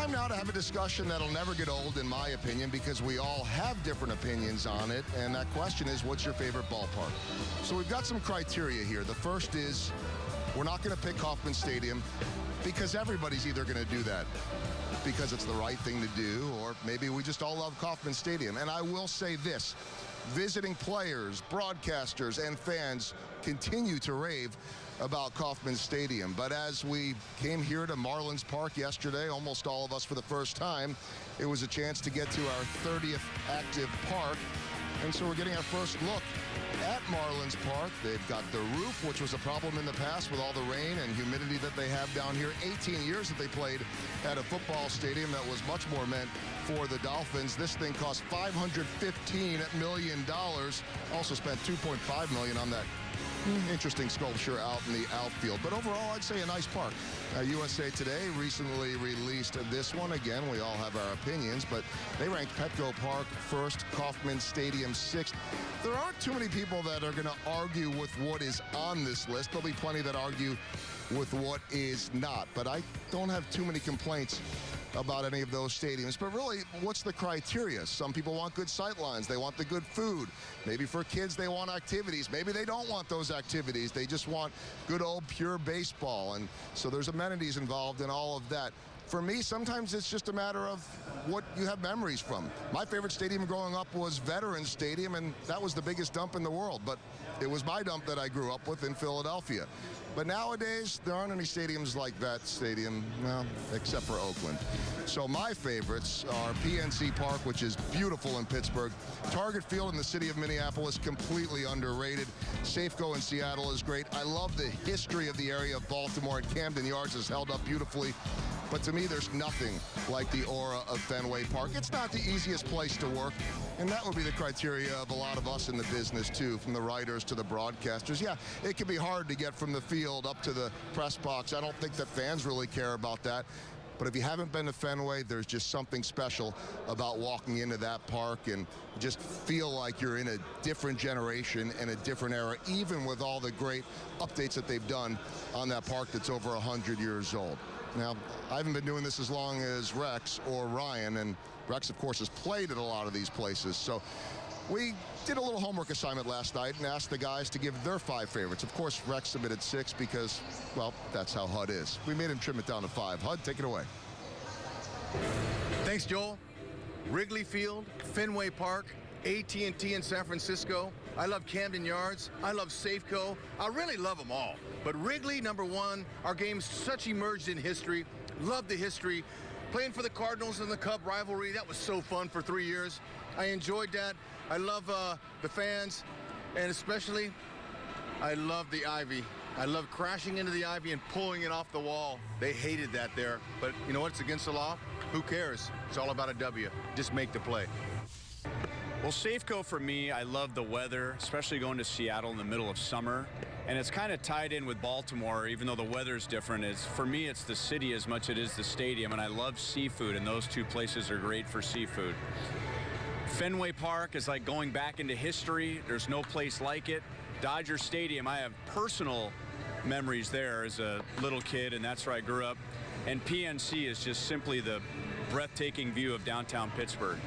Time now to have a discussion that'll never get old, in my opinion, because we all have different opinions on it. And that question is, what's your favorite ballpark? So we've got some criteria here. The first is, we're not going to pick Kauffman Stadium because everybody's either going to do that because it's the right thing to do, or maybe we just all love Kauffman Stadium. And I will say this, visiting players, broadcasters, and fans continue to rave about Kauffman Stadium. But as we came here to Marlins Park yesterday, almost all of us for the first time, it was a chance to get to our 30th active park. And so we're getting our first look at Marlins Park. They've got the roof, which was a problem in the past with all the rain and humidity that they have down here. 18 years that they played at a football stadium that was much more meant for the Dolphins. This thing cost $515 million. Also spent $2.5 million on that interesting sculpture out in the outfield. But overall, I'd say a nice park. USA Today recently released this one. Again, we all have our opinions, but they ranked Petco Park first, Kauffman Stadium sixth. There aren't too many people that are going to argue with what is on this list. There'll be plenty that argue with what is not. But I don't have too many complaints about any of those stadiums. But really, what's the criteria? Some people want good sight lines. They want the good food. Maybe for kids, they want activities. Maybe they don't want those activities. They just want good old pure baseball. And so there's amenities involved in all of that. For me, sometimes it's just a matter of what you have memories from. My favorite stadium growing up was Veterans Stadium, and that was the biggest dump in the world. But it was my dump that I grew up with in Philadelphia. But nowadays, there aren't any stadiums like that stadium, well, except for Oakland. So my favorites are PNC Park, which is beautiful in Pittsburgh. Target Field in the city of Minneapolis, completely underrated. Safeco in Seattle is great. I love the history of the area of Baltimore, and Camden Yards has held up beautifully. But to me, there's nothing like the aura of Fenway Park. It's not the easiest place to work, and that would be the criteria of a lot of us in the business, too, from the writers to the broadcasters. Yeah, it can be hard to get from the field up to the press box. I don't think that fans really care about that. But if you haven't been to Fenway, there's just something special about walking into that park and just feel like you're in a different generation and a different era, even with all the great updates that they've done on that park that's over 100 years old. Now, I haven't been doing this as long as Rex or Ryan, and Rex, of course, has played at a lot of these places. So we did a little homework assignment last night and asked the guys to give their 5 favorites. Of course, Rex submitted 6 because, well, that's how HUD is. We made him trim it down to 5. HUD, take it away. Thanks, Joel. Wrigley Field, Fenway Park, AT&T in San Francisco. I love Camden Yards. I love Safeco. I really love them all. But Wrigley, number 1. Our game's such immersed in history. Love the history. Playing for the Cardinals and the Cub rivalry, that was so fun for 3 years. I enjoyed that. I love the fans, and especially, I love the ivy. I love crashing into the ivy and pulling it off the wall. They hated that there. But you know what? It's against the law. Who cares? It's all about a W. Just make the play. Well, Safeco for me, I love the weather, especially going to Seattle in the middle of summer. And it's kind of tied in with Baltimore, even though the weather's different. For me, it's the city as much as it is the stadium, and I love seafood, and those 2 places are great for seafood. Fenway Park is like going back into history. There's no place like it. Dodger Stadium, I have personal memories there as a little kid, and that's where I grew up. And PNC is just simply the breathtaking view of downtown Pittsburgh.